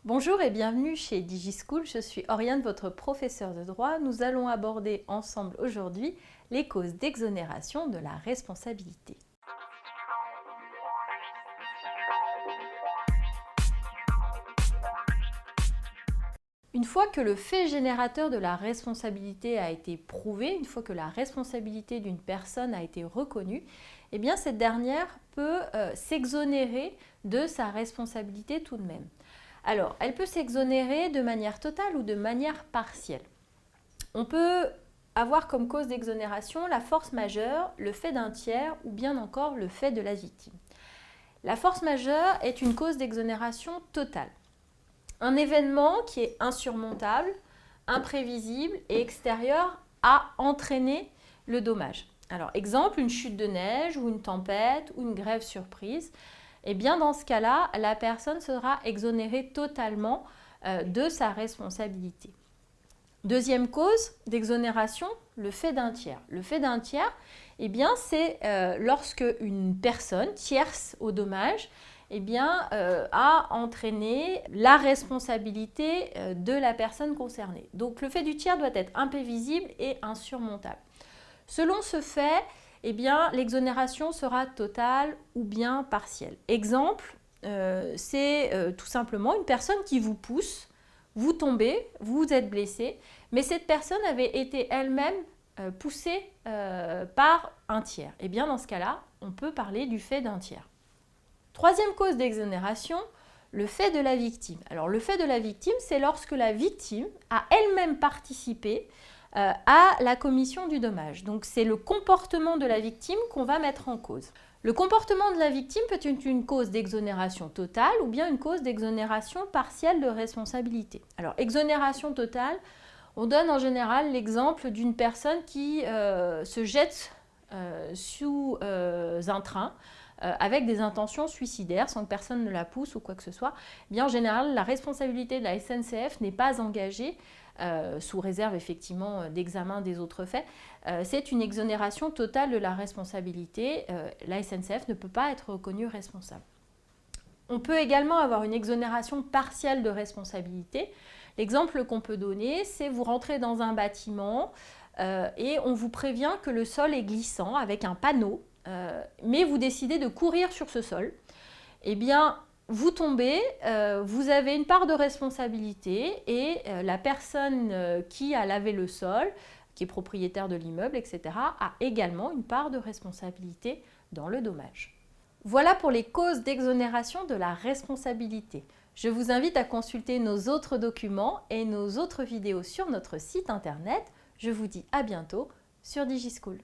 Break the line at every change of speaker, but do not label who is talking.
Bonjour et bienvenue chez DigiSchool, je suis Oriane, votre professeure de droit. Nous allons aborder ensemble aujourd'hui les causes d'exonération de la responsabilité. Une fois que le fait générateur de la responsabilité a été prouvé, une fois que la responsabilité d'une personne a été reconnue, eh bien cette dernière peut s'exonérer de sa responsabilité tout de même. Alors, elle peut s'exonérer de manière totale ou de manière partielle. On peut avoir comme cause d'exonération la force majeure, le fait d'un tiers ou bien encore le fait de la victime. La force majeure est une cause d'exonération totale. Un événement qui est insurmontable, imprévisible et extérieur a entraîné le dommage. Alors, exemple, une chute de neige ou une tempête ou une grève surprise. Eh bien, dans ce cas-là, la personne sera exonérée totalement de sa responsabilité. Deuxième cause d'exonération, le fait d'un tiers. Le fait d'un tiers, eh bien, c'est lorsque une personne tierce au dommage a entraîné la responsabilité de la personne concernée. Donc, le fait du tiers doit être imprévisible et insurmontable. Selon ce fait, eh bien, l'exonération sera totale ou bien partielle. Exemple, c'est tout simplement une personne qui vous pousse, vous tombez, vous êtes blessé, mais cette personne avait été elle-même poussée par un tiers. Et bien dans ce cas-là, on peut parler du fait d'un tiers. Troisième cause d'exonération, le fait de la victime. Alors le fait de la victime, c'est lorsque la victime a elle-même participé à la commission du dommage. Donc c'est le comportement de la victime qu'on va mettre en cause. Le comportement de la victime peut être une cause d'exonération totale ou bien une cause d'exonération partielle de responsabilité. Alors exonération totale, on donne en général l'exemple d'une personne qui se jette sous un train avec des intentions suicidaires sans que personne ne la pousse ou quoi que ce soit. Eh bien, en général, la responsabilité de la SNCF n'est pas engagée sous réserve effectivement d'examen des autres faits. C'est une exonération totale de la responsabilité. La SNCF ne peut pas être reconnue responsable. On peut également avoir une exonération partielle de responsabilité. L'exemple qu'on peut donner, c'est vous rentrez dans un bâtiment et on vous prévient que le sol est glissant avec un panneau, mais vous décidez de courir sur ce sol. Eh bien, vous tombez, vous avez une part de responsabilité et la personne qui a lavé le sol, qui est propriétaire de l'immeuble, etc., a également une part de responsabilité dans le dommage. Voilà pour les causes d'exonération de la responsabilité. Je vous invite à consulter nos autres documents et nos autres vidéos sur notre site internet. Je vous dis à bientôt sur DigiSchool.